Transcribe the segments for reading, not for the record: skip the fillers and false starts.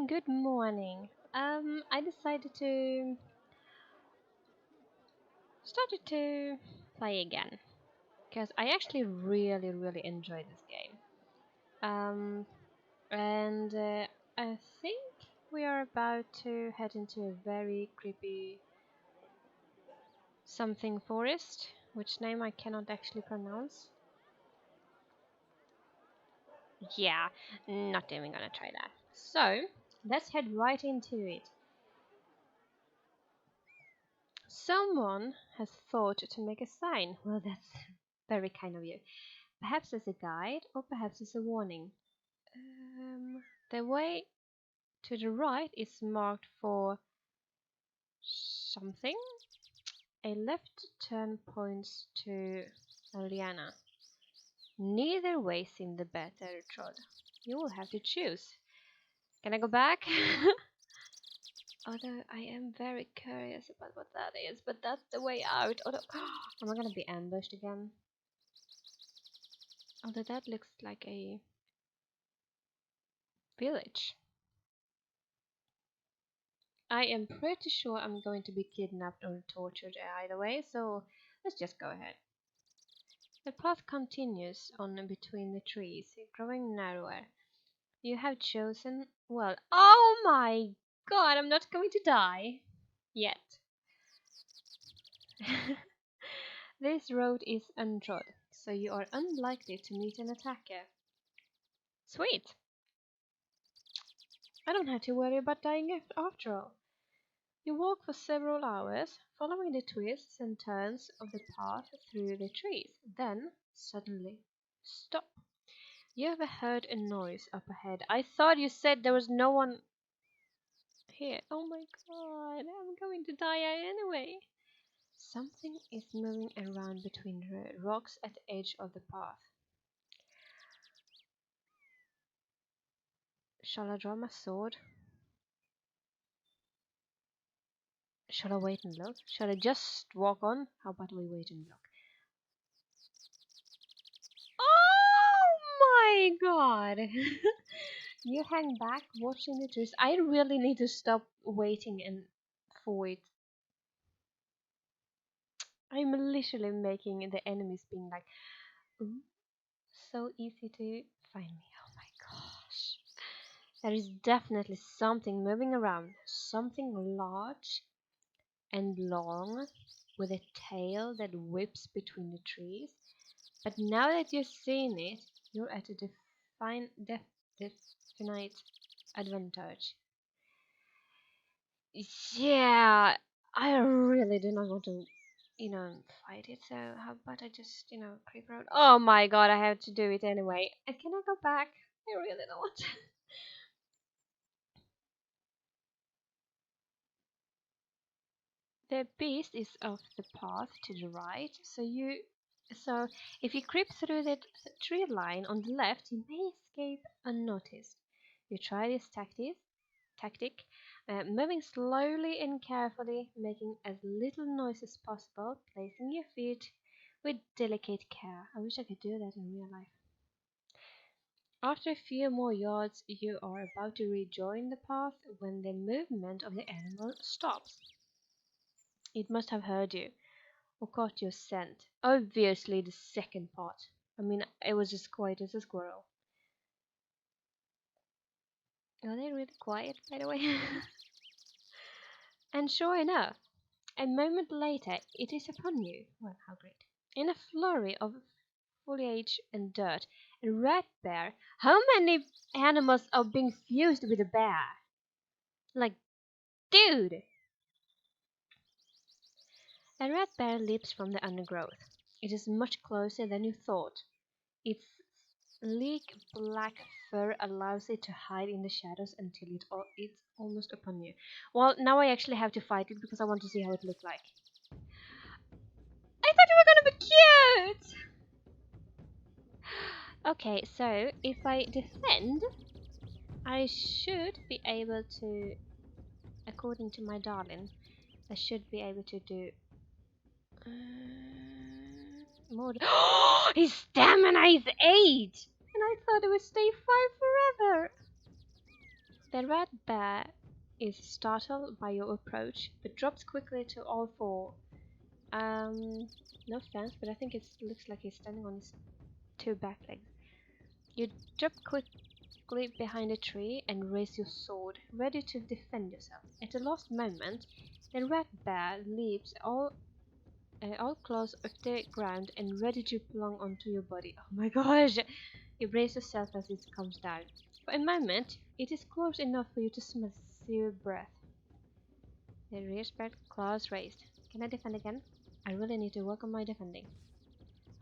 Good morning. I decided to started to play again because I actually really enjoy this game. Um, and I think we are about to head into a very creepy something forest, which name I cannot actually pronounce. Yeah, not even gonna try that. So let's head right into it. Someone has thought to make a sign. Well, that's very kind of you. Perhaps as a guide, or perhaps as a warning. The way to the right is marked for something. A left turn points to Ariana. Neither way seemed the better, Trod. You will have to choose. Can I go back? Although I am very curious about what that is, but that's the way out. Although, am I gonna be ambushed again? Although that looks like a village. I am pretty sure I'm going to be kidnapped or tortured either way, so let's just go ahead. The path continues on between the trees, growing narrower. You have chosen, well, oh my god, I'm not going to die yet. This road is untrod, so you are unlikely to meet an attacker. Sweet! I don't have to worry about dying after all. You walk for several hours, following the twists and turns of the path through the trees. Then, suddenly, stop. You ever heard a noise up ahead? I thought you said there was no one here. Oh my god, I'm going to die anyway. Something is moving around between the rocks at the edge of the path. Shall I draw my sword? Shall I wait and look? Shall I just walk on? How about we wait and look? Oh my god! You hang back watching the trees. I really need to stop waiting and for it. I'm literally making the enemies being like, ooh, so easy to find me. Oh my gosh. There is definitely something moving around. Something large and long with a tail that whips between the trees. But now that you've seen it, you're at a definite advantage. Yeah, I really do not want to, fight it. So how about I just, creep around? Oh my god, I have to do it anyway. And can I go back? I really don't want to. The beast is off the path to the right, so if you creep through the tree line on the left, you may escape unnoticed. You try this tactic, moving slowly and carefully, making as little noise as possible, placing your feet with delicate care. I wish I could do that in real life. After a few more yards, you are about to rejoin the path when the movement of the animal stops. It must have heard you, or caught your scent. Obviously, the second part. I mean, it was as quiet as a squirrel. Are they really quiet, by the way? And sure enough, a moment later, it is upon you. Well, how great. In a flurry of foliage and dirt, a rat bear. How many animals are being fused with a bear? Like, dude! A rat bear leaps from the undergrowth. It is much closer than you thought. Its sleek black fur allows it to hide in the shadows until it's almost upon you. Well, now I actually have to fight it because I want to see how it looks like. I thought you were gonna be cute! Okay, so if I defend, I should be able to, according to my darling, I should be able to do more. His stamina is 8! And I thought it would stay 5 forever! The red bear is startled by your approach, but drops quickly to all four. No offense, but I think it looks like he's standing on his two back legs. You drop quickly behind a tree and raise your sword, ready to defend yourself. At the last moment, the red bear leaps all close off the ground and ready to plunge onto your body. Oh my gosh! You brace yourself as it comes down. For a moment, it is close enough for you to smell your breath. The rear spread, claws raised. Can I defend again? I really need to work on my defending.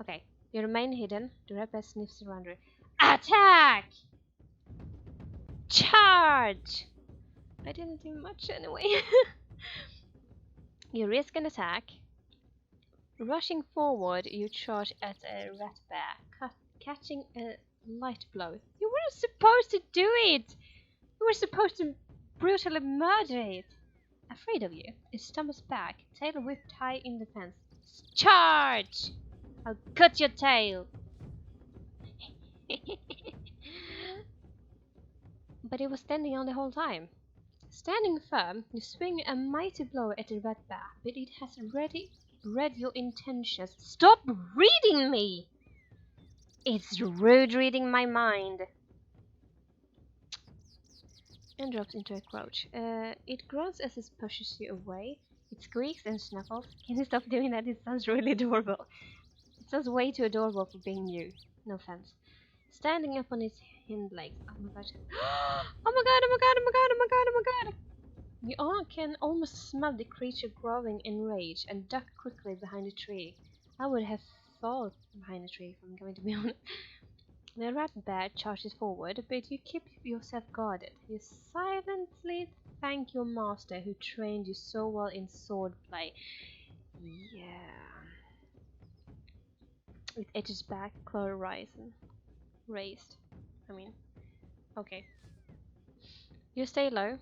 Okay, you remain hidden. The red bear sniffs around you. Attack! Charge! I didn't do much anyway. You risk an attack. Rushing forward, you charge at a rat bear, catching a light blow. You weren't supposed to do it! You were supposed to brutally murder it! Afraid of you, it stumbles back, tail whipped high in defense. Charge! I'll cut your tail! But it was standing on the whole time. Standing firm, you swing a mighty blow at the red bear, but it has already read your intentions. Stop reading me! It's rude reading my mind. And drops into a crouch. It grunts as it pushes you away. It squeaks and snuffles. Can you stop doing that? It sounds really adorable. It sounds way too adorable for being you. No offense. Standing up on its hind legs. Oh my god. Oh my god, oh my god, oh my god, oh my god, oh my god! You all can almost smell the creature growling in rage and duck quickly behind a tree. I would have fallen behind a tree if I'm going to be honest. The rat bear charges forward, but you keep yourself guarded. You silently thank your master who trained you so well in swordplay. Yeah. It edges back, claw raised. Okay. You stay low.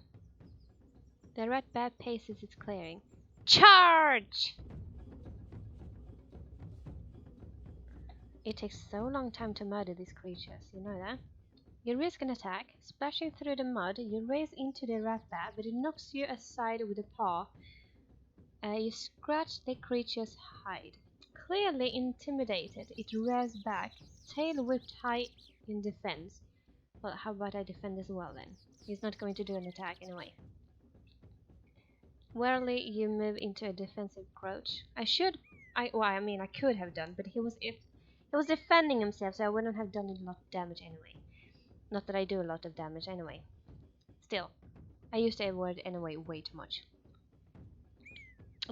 The rat bear paces its clearing. Charge! It takes so long time to murder these creatures, you know that? You risk an attack. Splashing through the mud, you race into the rat bear, but it knocks you aside with a paw. You scratch the creature's hide. Clearly intimidated, it rears back, tail whipped high in defense. Well, how about I defend as well then? He's not going to do an attack anyway. Warily, you move into a defensive crouch. I could have done, but he was defending himself, so I wouldn't have done a lot of damage anyway. Not that I do a lot of damage anyway. Still, I use the word anyway way too much.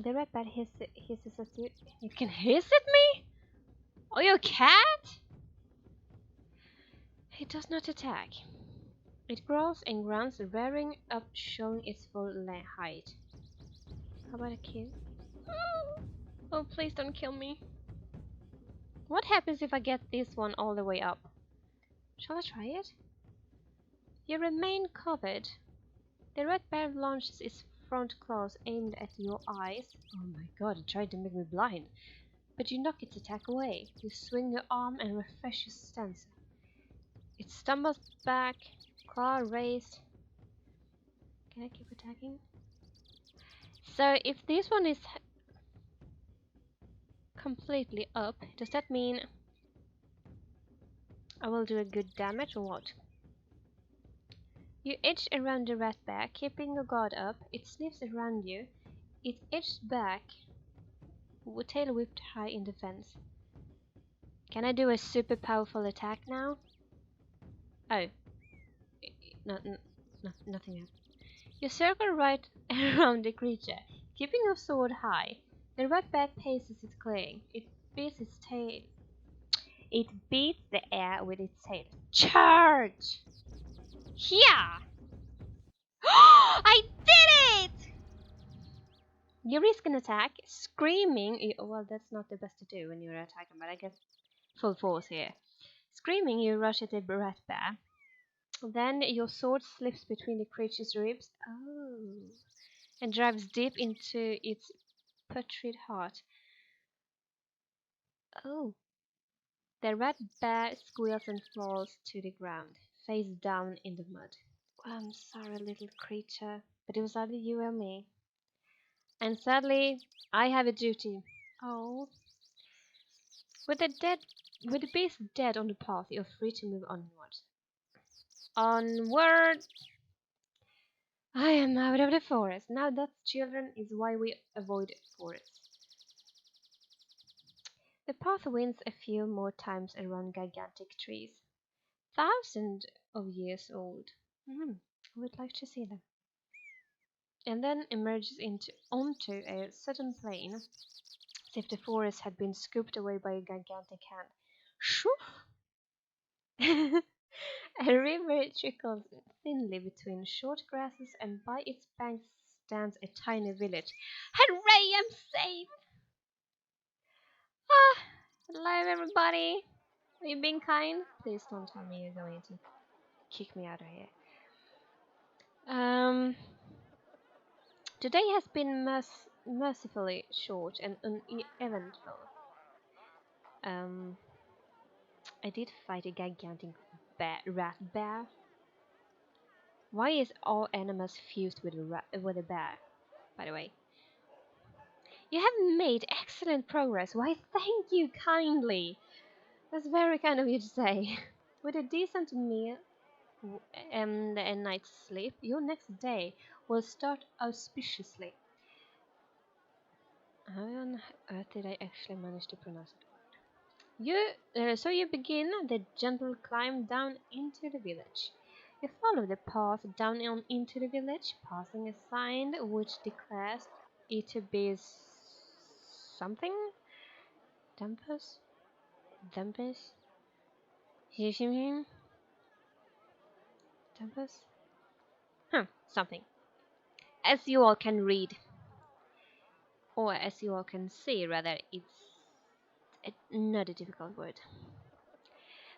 The red bat hisses at you. You can hiss at me? Are you a cat? It does not attack. It growls and grunts, rearing up, showing its full height. How about a kiss? Oh, please don't kill me. What happens if I get this one all the way up? Shall I try it? You remain covered. The red bear launches its front claws aimed at your eyes. Oh my god, it tried to make me blind. But you knock its attack away. You swing your arm and refresh your stance. It stumbles back, claw raised. Can I keep attacking? So if this one is completely up, does that mean I will do a good damage or what? You edge around the rat bear, keeping your guard up. It sniffs around you. It edges back, with tail whipped high in defense. Can I do a super powerful attack now? Oh. Nothing else. You circle right around the creature, keeping your sword high. The rat bear paces its clearing. It beats its tail. It beats the air with its tail. Charge! Yeah! I did it! You risk an attack, screaming. Well, that's not the best to do when you're attacking, but I guess full force here. Screaming, you rush at the rat bear. Then your sword slips between the creature's ribs. Oh. And drives deep into its putrid heart. Oh. The rat bear squeals and falls to the ground, face down in the mud. I'm sorry, little creature, but it was either you or me. And sadly, I have a duty. Oh, with the beast dead on the path, you're free to move onward. Onward! I am out of the forest. Now that, children, is why we avoid forests. The path winds a few more times around gigantic trees, thousands of years old. I would like to see them. And then emerges onto a sudden plain, as if the forest had been scooped away by a gigantic hand. Shoo! A river trickles thinly between short grasses, and by its banks stands a tiny village. Hooray, I'm safe! Ah, hello everybody. Are you being kind? Please don't tell me you're going to kick me out of here. Today has been mercifully short and uneventful. I did fight a gigantic rat bear. Why is all animals fused with a bear, by the way? You have made excellent progress. Why, thank you kindly. That's very kind of you to say. With a decent meal and a night's sleep, your next day will start auspiciously. How on earth did I actually manage to pronounce it? So you begin the gentle climb down into the village. You follow the path down into the village, passing a sign which declares it to be something. Dumpus? Dumpus? Dumpus? Something. As you all can read, or as you all can see, rather, it's not a difficult word.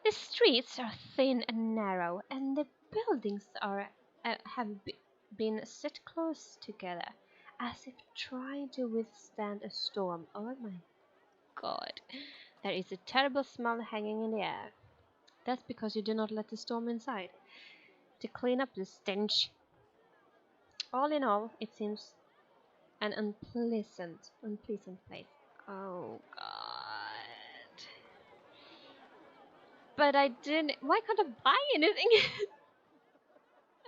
The streets are thin and narrow, and the buildings have been set close together, as if trying to withstand a storm. Oh my god, there is a terrible smell hanging in the air. That's because you do not let the storm inside. To clean up the stench. All in all, it seems an unpleasant place. Oh god. But I didn't. Why can't I buy anything?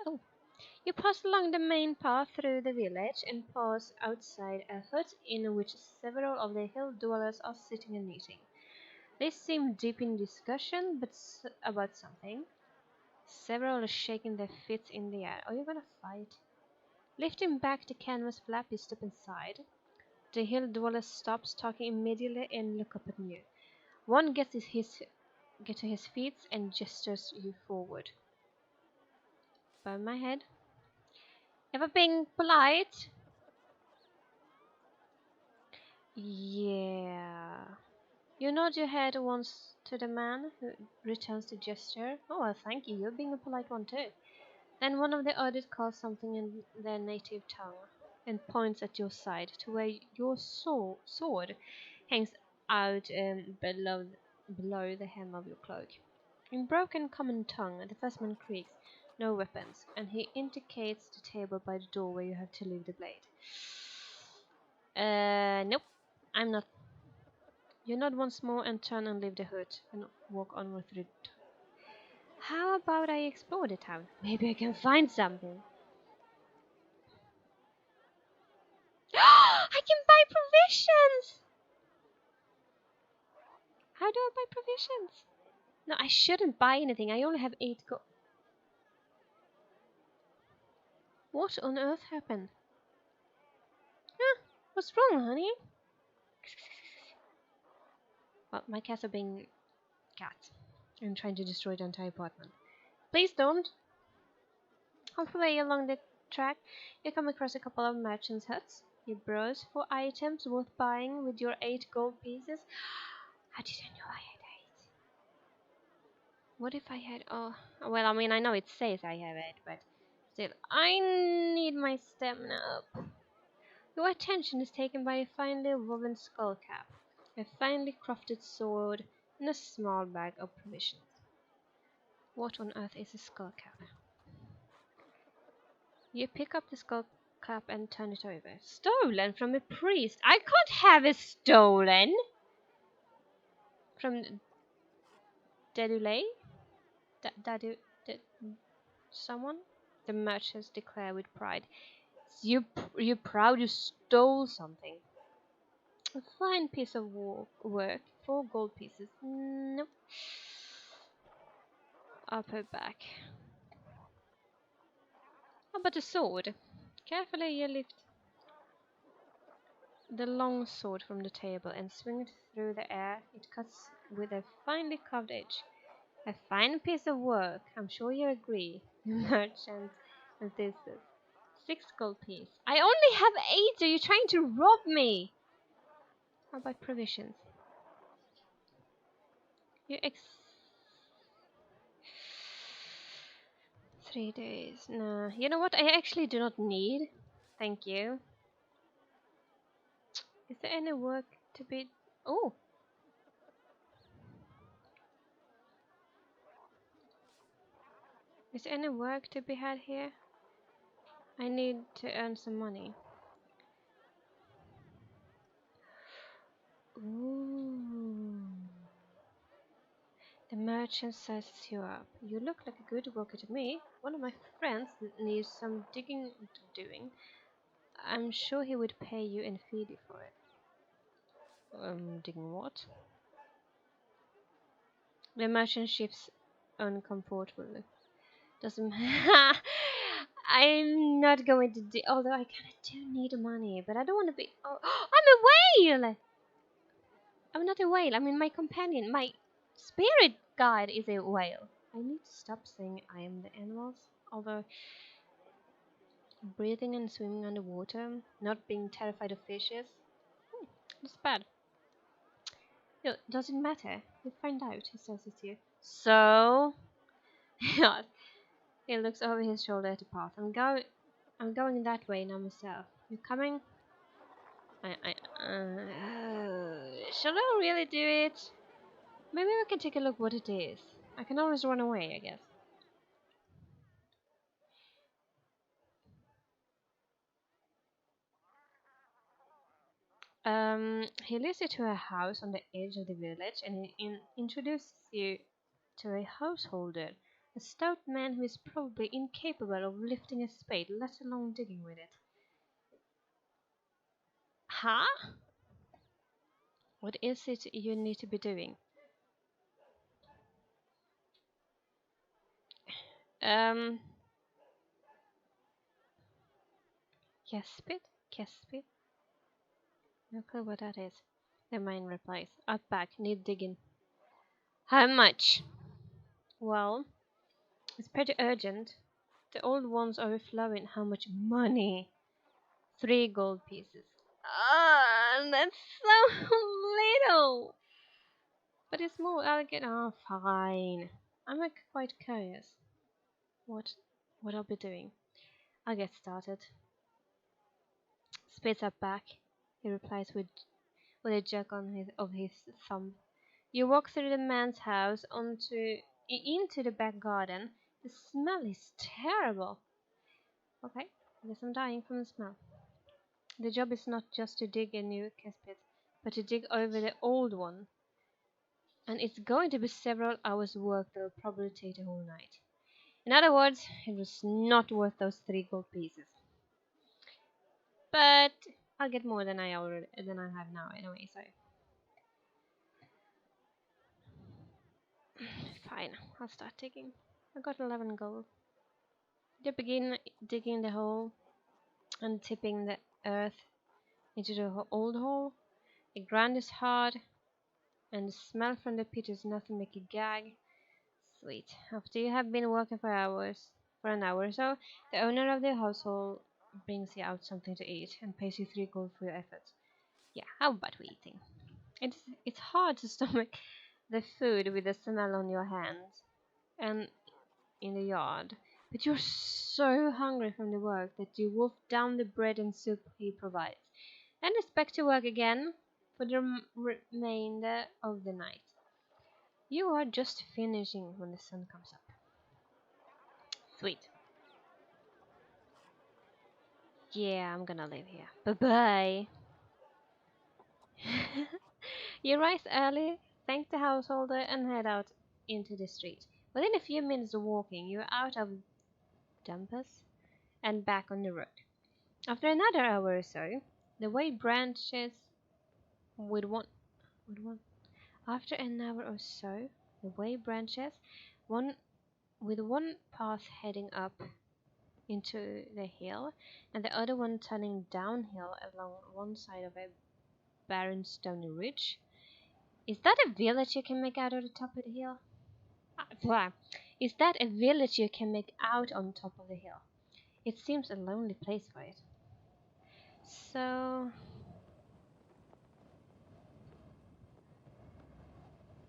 Oh. You pass along the main path through the village and pause outside a hut in which several of the hill dwellers are sitting and eating. They seem deep in discussion about something. Several are shaking their fists in the air. Are you gonna fight? Lifting back the canvas flap, you step inside. The hill dweller stops talking immediately and look up at you. One gets to his feet and gestures you forward. Bow my head. Ever being polite? Yeah. You nod your head once to the man, who returns the gesture. Oh, well, thank you. You're being a polite one too. Then one of the others calls something in their native tongue and points at your side to where your sword hangs out below the hem of your cloak. In broken common tongue, the first man creaks, "No weapons," and he indicates the table by the door where you have to leave the blade. Nope, I'm not. You nod once more and turn and leave the hut and walk onward through the How about I explore the town? Maybe I can find something. I can buy provisions! How do I buy provisions? No, I shouldn't buy anything. I only have 8 gold. What on earth happened? Huh? What's wrong, honey? Well, my cats are being cats and trying to destroy the entire apartment. Please don't. Halfway along the track, you come across a couple of merchants' huts. You browse for items worth buying with your 8 gold pieces. How did I know I had 8? What if I had... Oh, well, I mean, I know it says I have 8, but still, I need my stamina up. Your attention is taken by a finely woven skull cap, a finely crafted sword, and a small bag of provisions. What on earth is a skull cap? You pick up the skull cap and turn it over. Stolen from a priest. I can't have it stolen from Dedulay? Dadu, someone? The merchants declare with pride. You're proud you stole something. A fine piece of work. 4 gold pieces. Nope. I'll put back. How about the sword? Carefully you lift the long sword from the table and swing it through the air. It cuts with a finely carved edge. A fine piece of work. I'm sure you agree. The merchant insists. 6 gold piece. I only have 8. Are you trying to rob me? How about provisions? You 3 days. No. You know what? I actually do not need. Thank you. Is there any work to be... Oh! Is there any work to be had here? I need to earn some money. Ooh. The merchant sizes you up. You look like a good worker to me. One of my friends needs some digging doing. I'm sure he would pay you and feed you for it. Digging what? The merchant shifts uncomfortably. Doesn't. I'm not going to do. Although I kind of do need money, but I don't want to be. Oh, I'm a whale. I'm not a whale. I mean, my companion, my spirit guide is a whale. I need to stop saying I am the animals. Although breathing and swimming underwater, not being terrified of fishes, it's bad. No, doesn't matter. We'll find out. He says it's you. So, yes. He looks over his shoulder at the path. I'm going that way now myself. You coming? Shall I really do it? Maybe we can take a look what it is. I can always run away, I guess. He leads you to a house on the edge of the village and introduces you to a householder, a stout man who is probably incapable of lifting a spade, let alone digging with it. Huh? What is it you need to be doing? Um, Kespit? Kespit? No clue what that is. The man replies, Up back, need digging. How much? Well, it's pretty urgent. The old one's overflowing. How much money? 3 gold pieces. Ah, that's so little. But it's more elegant. Oh, fine. I'm like quite curious. What I'll be doing. I'll get started. Spits up back. He replies with a jerk of his thumb. You walk through the man's house into the back garden. The smell is terrible. Okay, I guess I'm dying from the smell. The job is not just to dig a new cesspit, but to dig over the old one. And it's going to be several hours work that'll probably take the whole night. In other words, it was not worth those 3 gold pieces. But I'll get more than I have now anyway, so fine, I'll start digging. I got 11 gold. They begin digging the hole and tipping the earth into the old hole. The ground is hard, and the smell from the pit is nothing like a gag. Sweet. After you have been working for an hour or so, the owner of the household brings you out something to eat and pays you 3 gold for your efforts. Yeah, how about we eating? It's hard to stomach the food with the smell on your hands and in the yard, but you're so hungry from the work that you wolf down the bread and soup he provides, and is back to work again for the remainder of the night. You are just finishing when the sun comes up. Sweet. Yeah, I'm gonna live here. Bye-bye. You rise early, thank the householder, and head out into the street. Within a few minutes of walking, you're out of Dumpus and back on the road. After another hour or so, the way branches with one, with one. After an hour or so, the way branches, one with one path heading up into the hill, and the other one turning downhill along one side of a barren stony ridge. Is that a village you can make out of the top of the hill? Blah. Is that a village you can make out on top of the hill? It seems a lonely place for it. So...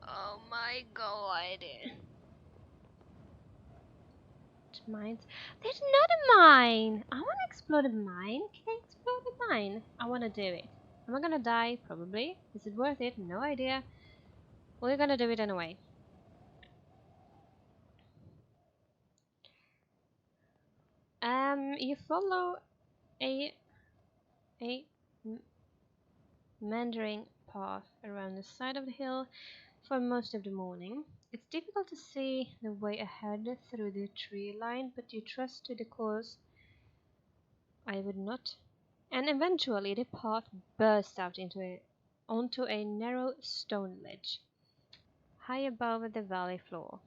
Oh my god. Mines. There's not a mine! I want to explore the mine. Can I explore the mine? I want to do it. Am I gonna die? Probably. Is it worth it? No idea. We're gonna do it anyway. You follow a a meandering path around the side of the hill for most of the morning. It's difficult to see the way ahead through the tree line, but you trust to the course. I would not. And eventually the path bursts out onto a narrow stone ledge, high above the valley floor.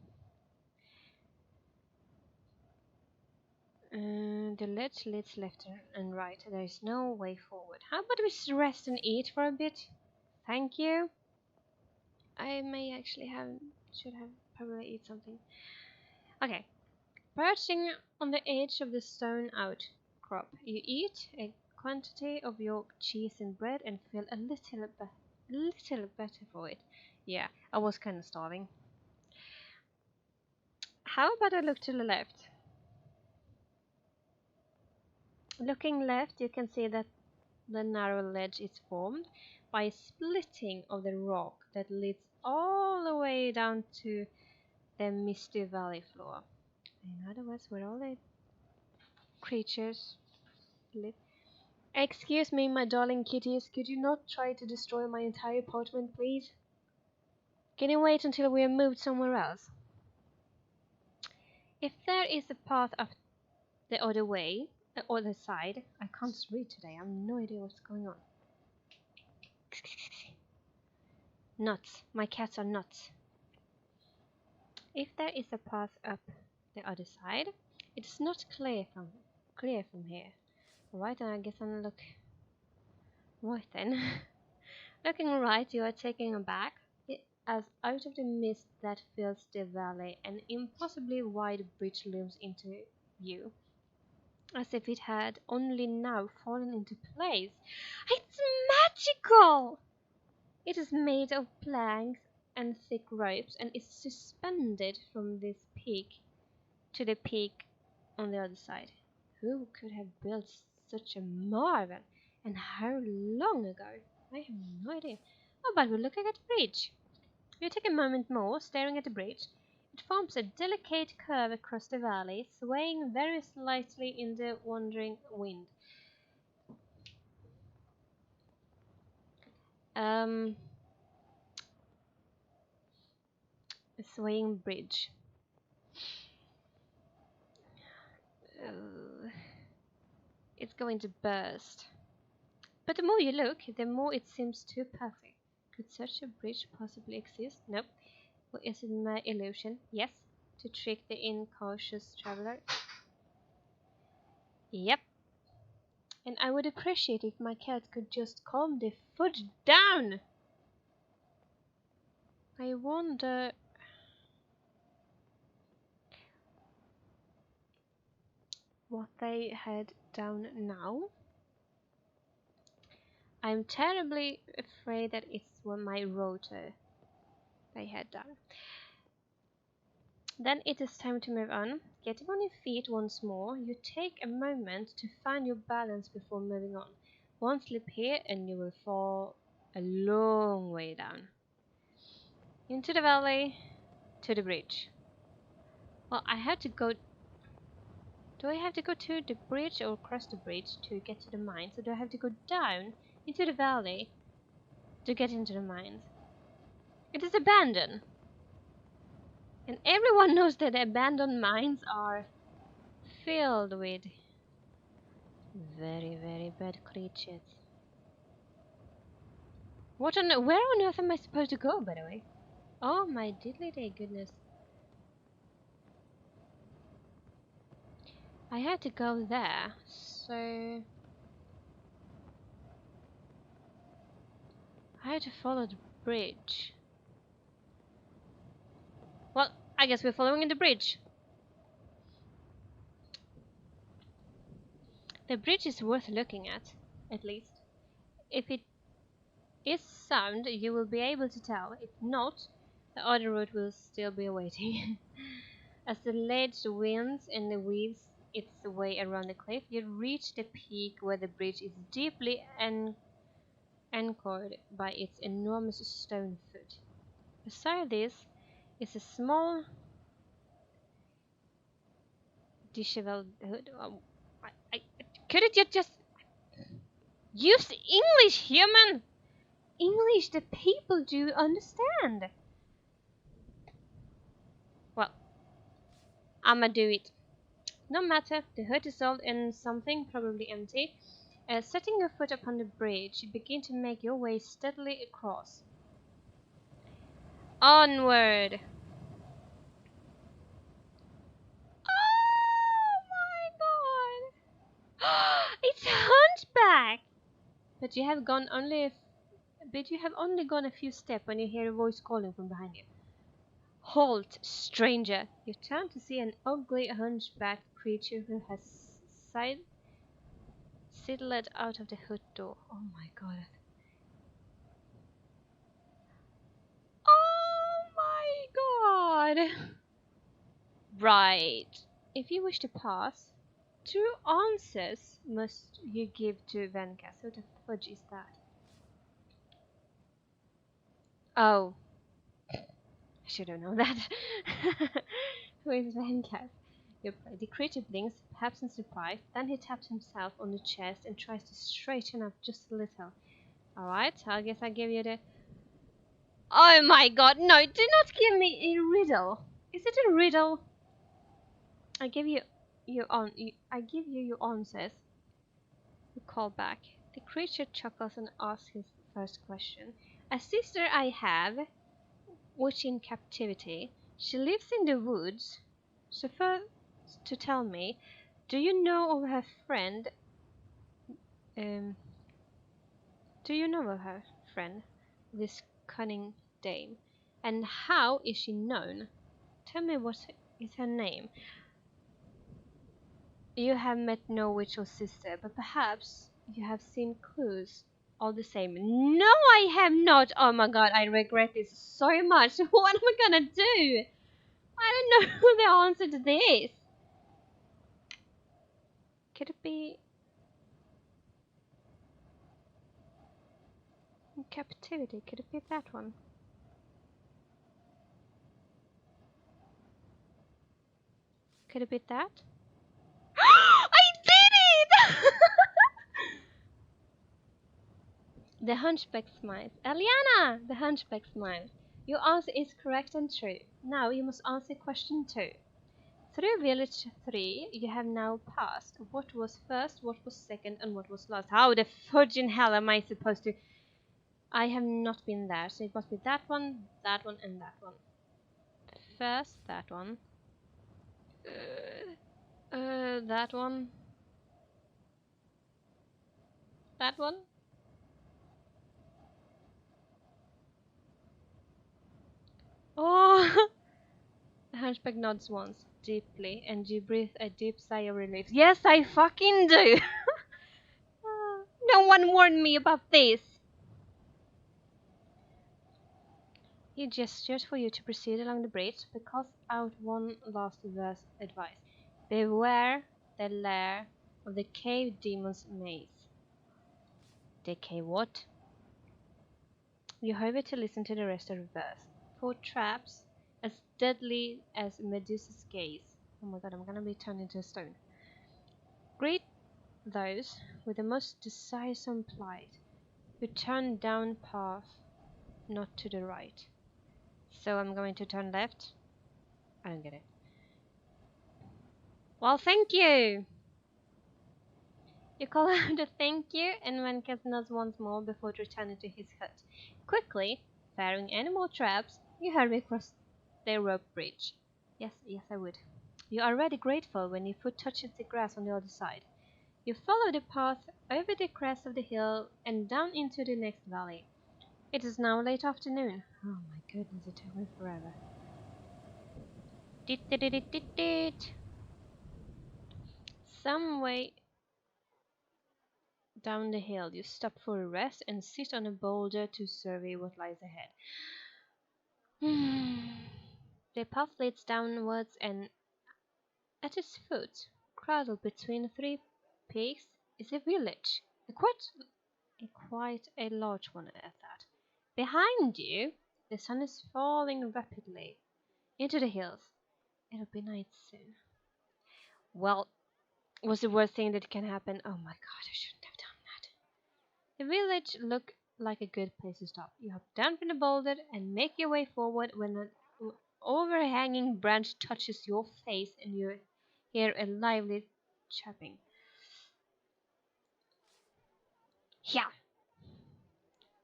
The ledge leads left and right. There is no way forward. How about we rest and eat for a bit? Thank you. I may actually should have probably eat something. Okay. Perching on the edge of the stone outcrop, you eat a quantity of your cheese and bread and feel a little better for it. Yeah, I was kind of starving. How about I look to the left? Looking left, you can see that the narrow ledge is formed by a splitting of the rock that leads all the way down to the misty valley floor. In other words, where all the creatures live. Excuse me, my darling kitties, could you not try to destroy my entire apartment, please? Can you wait until we are moved somewhere else? If there is a path up the other way, other side, I can't read today, I have no idea what's going on. Nuts. My cats are nuts. If there is a path up the other side, it is not clear from here. Alright, then I guess I'll look right then. Looking right, you are taken aback as out of the mist that fills the valley, an impossibly wide bridge looms into view, as if it had only now fallen into place. It's magical! It is made of planks and thick ropes, and is suspended from this peak to the peak on the other side. Who could have built such a marvel, and how long ago? I have no idea. Oh, but we're looking at the bridge. You take a moment more, staring at the bridge. It forms a delicate curve across the valley, swaying very slightly in the wandering wind. A swaying bridge. It's going to burst. But the more you look, the more it seems too perfect. Could such a bridge possibly exist? Nope. Or is it my illusion? Yes. To trick the incautious traveler? Yep. And I would appreciate if my cat could just calm the foot down. I wonder... what they had down now? I'm terribly afraid that it's my rotor they had done. Then it is time to move on. Getting on your feet once more, you take a moment to find your balance before moving on. One slip here and you will fall a long way down. Into the valley, to the bridge. Well, I had to go... Do I have to go to the bridge or cross the bridge to get to the mines? Or do I have to go down into the valley to get into the mines? It is abandoned. And everyone knows that abandoned mines are filled with very, very bad creatures. Where on earth am I supposed to go, by the way? Oh my diddly day goodness. I had to go there, so I had to follow the bridge. Well, I guess we're following the bridge. The bridge is worth looking at least. If it is sound, you will be able to tell. If not, the other route will still be awaiting. As the ledge winds and weaves its way around the cliff, you reach the peak where the bridge is deeply anchored by its enormous stone foot. Beside this is a small disheveled hood. Couldn't you just use English, human? English the people do understand. Well, I'ma do it. No matter, the hut is old and something, probably empty. Setting your foot upon the bridge, you begin to make your way steadily across. Onward! Oh my god! It's Hunchback! But you have only gone a few steps when you hear a voice calling from behind you. Halt, stranger! You turn to see an ugly hunchbacked creature who has sidled out of the hut door. Oh my god. Oh my god! Right. If you wish to pass, 2 answers must you give to Venka. So the fudge is that? Oh. I should have known that. Who is Venka? The creature blinks, perhaps in surprise, then he taps himself on the chest and tries to straighten up just a little. Alright, I guess I give you the... Oh my god, no, do not give me a riddle. Is it a riddle? I give you your answers. You call back. The creature chuckles and asks his first question. A sister I have, which in captivity, she lives in the woods. So first to tell me, do you know of her friend? Do you know of her friend, this cunning dame? And how is she known? Tell me what is her name. You have met no witch or sister, but perhaps you have seen clues. All the same. No, I have not. Oh my god, I regret this so much. What am I gonna do? I don't know the answer to this. Could it be in captivity? Could it be that one? Could it be that? I did it! The hunchback smiles. Eliana! The hunchback smiles. Your answer is correct and true. Now you must answer question 2. Through village 3, you have now passed. What was first, what was second, and what was last? How the fudge in hell am I supposed to... I have not been there, so it must be that one, and that one. First, that one. That one. That one. Oh! The hunchback nods once, deeply, and you breathe a deep sigh of relief. Yes, I fucking do! No one warned me about this! He gestures for you to proceed along the bridge, but calls out one last verse advice. Beware the lair of the cave demon's maze. The cave what? You hurry to listen to the rest of the verse. 4 traps as deadly as Medusa's gaze. Oh my god, I'm gonna be turned into a stone. Greet those with the most decisive plight who turn down path, not to the right. So I'm going to turn left. I don't get it. Well, thank you! You call out a thank you and then Katniss once more before returning to his hut. Quickly, firing any more traps, you hurry across the rope bridge. Yes, yes, I would. You are already grateful when your foot touches the grass on the other side. You follow the path over the crest of the hill and down into the next valley. It is now late afternoon. Oh my goodness, it took me forever. Dit dit dit dit dit dit. Some way down the hill, you stop for a rest and sit on a boulder to survey what lies ahead. The path leads downwards, and at its foot, cradled between three peaks, is a village. Quite a large one at that. Behind you, the sun is falling rapidly into the hills. It'll be night soon. Well, what's the worst thing that can happen? Oh my god, I shouldn't have done that. The village looked like a good place to stop. You hop down from the boulder and make your way forward when an overhanging branch touches your face and you hear a lively chirping. Yeah!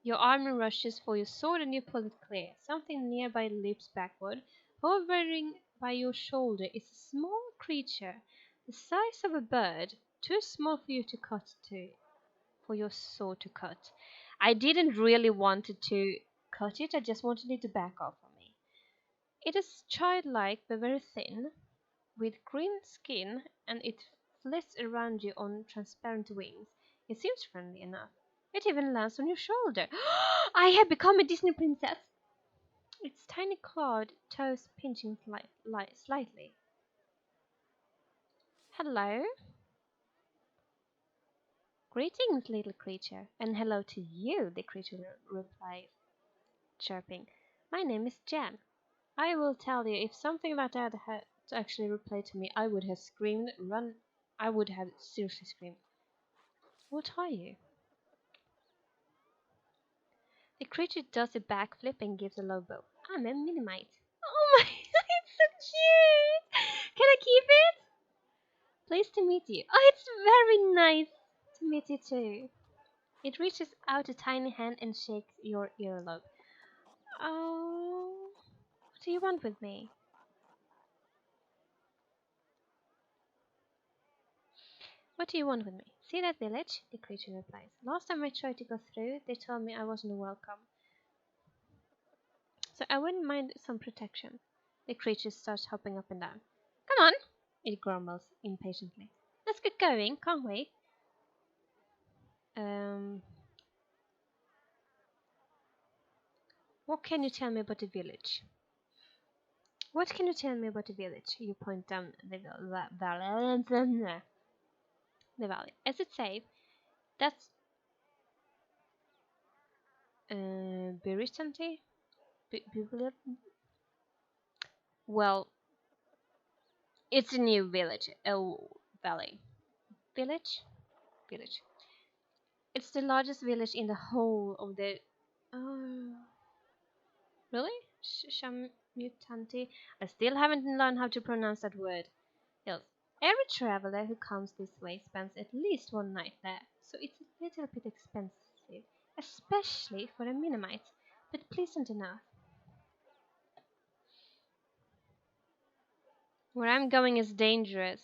Your arm rushes for your sword and you pull it clear. Something nearby leaps backward. Hovering by your shoulder is a small creature, the size of a bird, too small for you to cut to, for your sword to cut. I didn't really want to cut it, I just wanted it to back off from me. It is childlike but very thin, with green skin, and it flits around you on transparent wings. It seems friendly enough. It even lands on your shoulder. I have become a Disney princess! Its tiny clawed toes pinching slightly. Hello? Greetings, little creature, and hello to you, the creature replies, chirping. My name is Jan. I will tell you, if something like that had actually replied to me, I would have screamed, run. I would have seriously screamed. What are you? The creature does a backflip and gives a low bow. I'm a Minimite. Oh my, it's so cute! Can I keep it? Pleased to meet you. Oh, it's very nice to meet you too. It reaches out a tiny hand and shakes your earlobe. Oh, what do you want with me? What do you want with me? See that village? The creature replies. Last time I tried to go through, they told me I wasn't welcome. So I wouldn't mind some protection. The creature starts hopping up and down. Come on, it grumbles impatiently. Let's get going, can't we? What can you tell me about the village? What can you tell me about the village? You point down the valley. The valley. Is it safe? That's Biritanti? Well, it's a new village. Oh, valley. Village? Village. It's the largest village in the whole of the. Oh, really? Shamutanti? I still haven't learned how to pronounce that word. Yes. Every traveler who comes this way spends at least one night there, so it's a little bit expensive, especially for a Minimite, but pleasant enough. Where I'm going is dangerous.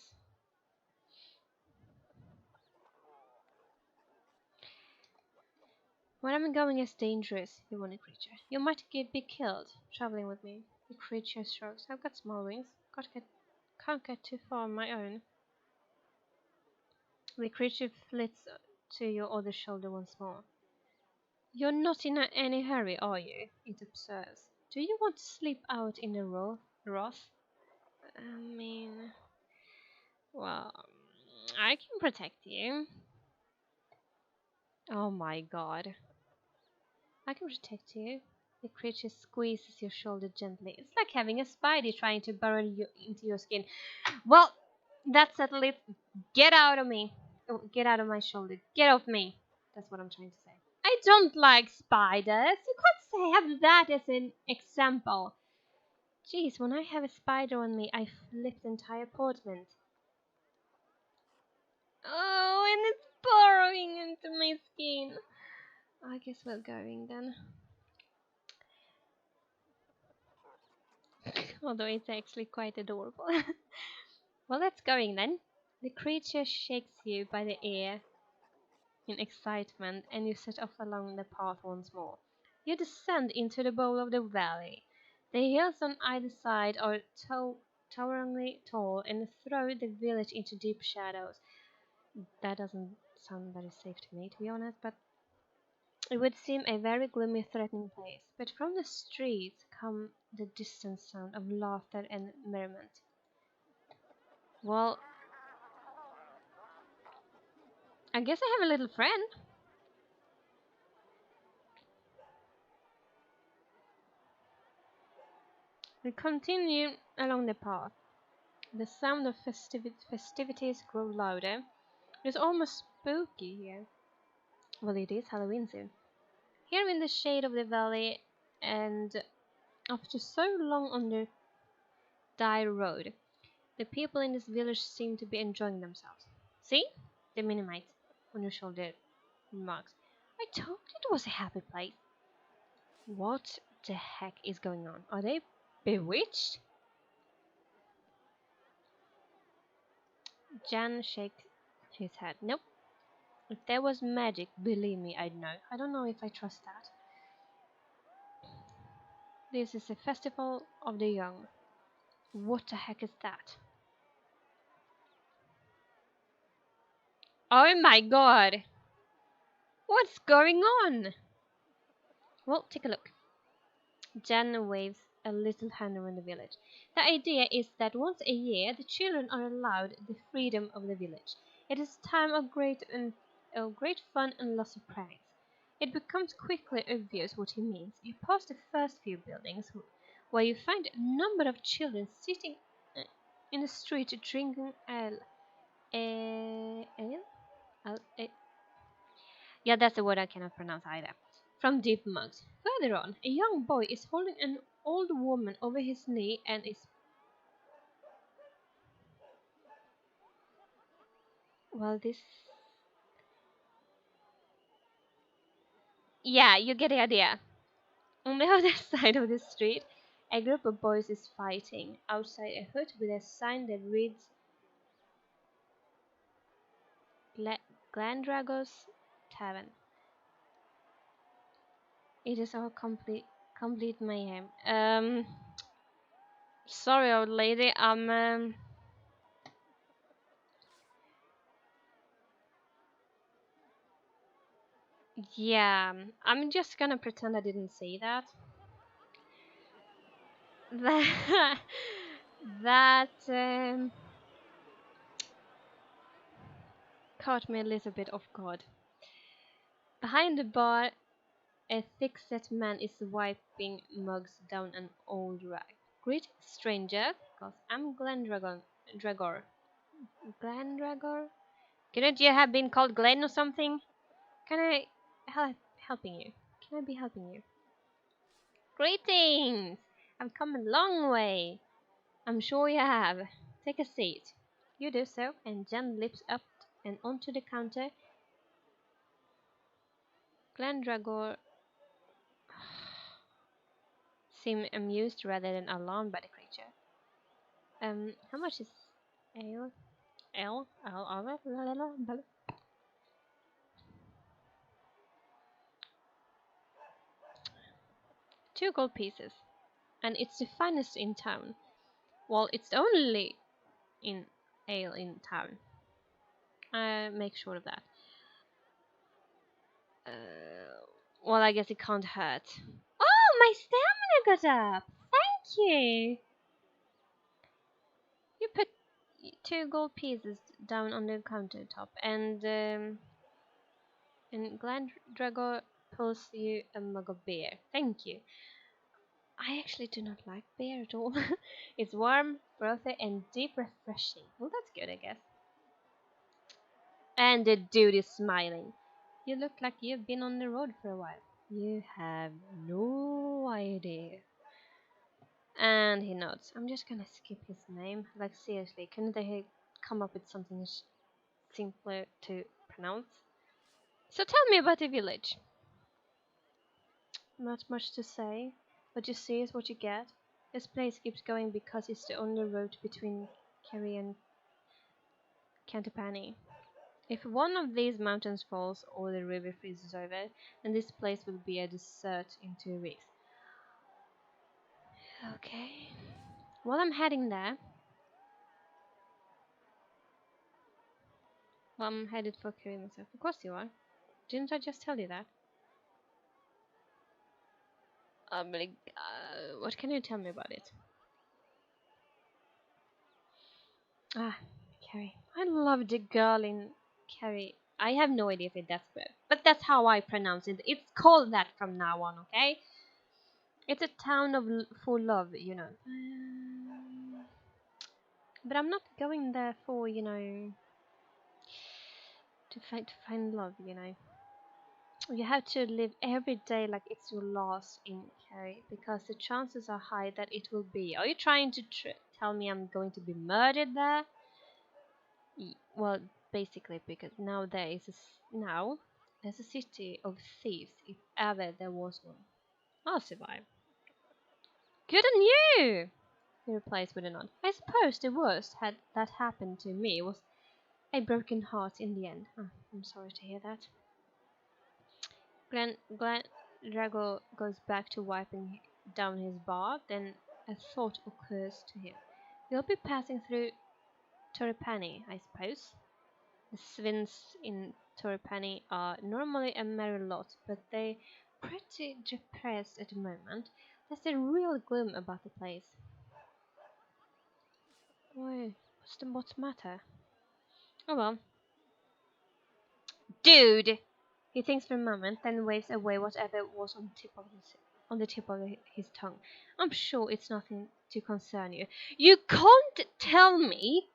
Where I'm going is dangerous, you want a creature. You might be killed traveling with me. The creature shrugs. I've got small wings. Can't get too far on my own. The creature flits to your other shoulder once more. You're not in any hurry, are you? It observes. Do you want to sleep out in the wrath? I mean, well, I can protect you. Oh my god. I can protect you. The creature squeezes your shoulder gently. It's like having a spider trying to burrow into your skin. Well, That's at least. Get out of me. Oh, get out of my shoulder. Get off me. That's what I'm trying to say. I don't like spiders. You can't say have that as an example. Jeez, when I have a spider on me, I flip the entire apartment. Oh, and it's burrowing into my skin. I guess we're going then. Although it's actually quite adorable. Well, let's going then. The creature shakes you by the ear in excitement, and you set off along the path once more. You descend into the bowl of the valley. The hills on either side are toweringly tall and throw the village into deep shadows. That doesn't sound very safe to me, to be honest, but it would seem a very gloomy, threatening place. But from the streets come the distant sound of laughter and merriment. Well, I guess I have a little friend. We continue along the path. The sound of festivities grow louder. It's almost spooky here. Well, it is Halloween soon. Here in the shade of the valley, and after so long on the dire road, the people in this village seem to be enjoying themselves. See? The Minimite on your shoulder remarks. I told you it was a happy place. What the heck is going on? Are they bewitched? Jan shakes his head. Nope. If there was magic, believe me, I'd know. I don't know if I trust that. This is a festival of the young. What the heck is that? Oh my god! What's going on? Well, take a look. Jan waves a little hand around the village. The idea is that once a year the children are allowed the freedom of the village. It is a time of great fun and lots of pranks. It becomes quickly obvious what he means. You pass the first few buildings, where you find a number of children sitting in the street drinking ale. Ale? Yeah, that's a word I cannot pronounce either. From deep mugs. Further on, a young boy is holding an old woman over his knee and is. Well, this. Yeah, you get the idea. On the other side of the street, a group of boys is fighting outside a hut with a sign that reads Glandrago's Tavern. It is all complete mayhem. Sorry, old lady. Yeah, I'm just gonna pretend I didn't say that. That that caught me a little bit off guard. Behind the bar, a thick-set man is wiping mugs down an old rag. Greet stranger, cause I'm Dragor. Glendragor? Couldn't you have been called Glenn or something? Can I helping you? Can I be helping you? Greetings! I've come a long way. I'm sure you have. Take a seat. You do so, and Jen leaps up and onto the counter. Glendragor seemed amused rather than alarmed by the creature. How much is ale? Ale? Ale? 2 gold pieces. And it's the finest in town. Well, it's the only in ale in town. Make sure of that. Well, I guess it can't hurt. Oh, my stamina got up. Thank you. You put 2 gold pieces down on the countertop, and Glendragor pulls you a mug of beer. Thank you. I actually do not like beer at all. It's warm, frothy, and deep refreshing. Well, that's good, I guess. And the dude is smiling. You look like you've been on the road for a while. You have no idea. And he nods. I'm just gonna skip his name. Like, seriously, couldn't they come up with something simpler to pronounce? So tell me about the village. Not much to say. What you see is what you get. This place keeps going because it's the only road between Kerry and Cantopani. If one of these mountains falls or the river freezes over, then this place will be a desert in 2 weeks. Okay. Well, I'm heading there. Well, I'm headed for Kerry myself. Of course you are. Didn't I just tell you that? What can you tell me about it? Ah, Carrie. I love the girl in Carrie. I have no idea if that's correct, but that's how I pronounce it. It's called that from now on, okay? It's a town of for love, you know. But I'm not going there for, to find love, you know. You have to live every day like it's your last in Carrie, because the chances are high that it will be. Are you trying to tell me I'm going to be murdered there? Well, basically, because now now there's a city of thieves, if ever there was one. I'll survive. Good on you! He replies with a nod. I suppose the worst had that happened to me was a broken heart in the end. Oh, I'm sorry to hear that. Glenn Drago goes back to wiping down his bar, then a thought occurs to him. We'll be passing through Torrepani, I suppose. The Svins in Torrepani are normally a merry lot, but they're pretty depressed at the moment. There's a real gloom about the place. Why? What's the matter? Oh well. Dude! He thinks for a moment, then waves away whatever was on the tip of his tongue. I'm sure it's nothing to concern you. You can't tell me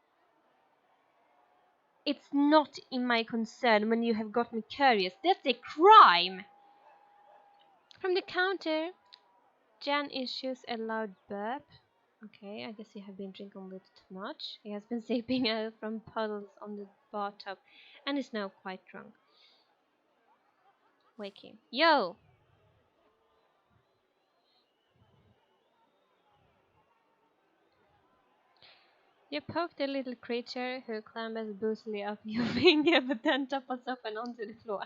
it's not in my concern when you have got me curious. That's a crime! From the counter, Jan issues a loud burp. Okay, I guess he has been drinking a little too much. He has been sipping from puddles on the bathtub and is now quite drunk. Waking. Yo! You poke the little creature who clambers boozily up your finger but then topples up and onto the floor.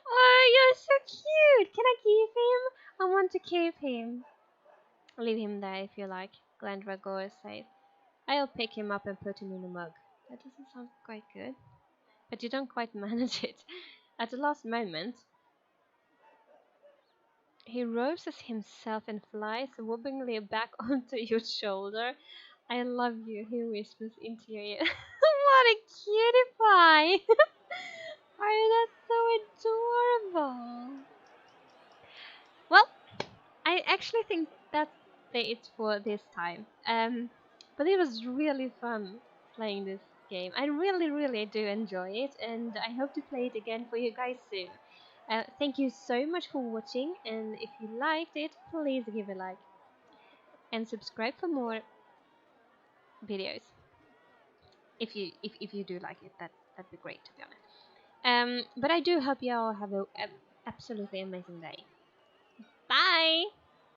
Oh, you're so cute! Can I keep him? I want to keep him. Leave him there if you like, Glendragor says. I'll pick him up and put him in a mug. That doesn't sound quite good. But you don't quite manage it. At the last moment, he roses himself and flies wobblingly back onto your shoulder. I love you, he whispers into your ear. What a cutie pie! Oh, that's so adorable. Well, I actually think that's it for this time. But it was really fun playing this game. I really, really do enjoy it, and I hope to play it again for you guys soon. Thank you so much for watching, and if you liked it, please give a like and subscribe for more videos. If you do like it, that'd be great, to be honest. But I do hope you all have a absolutely amazing day. Bye.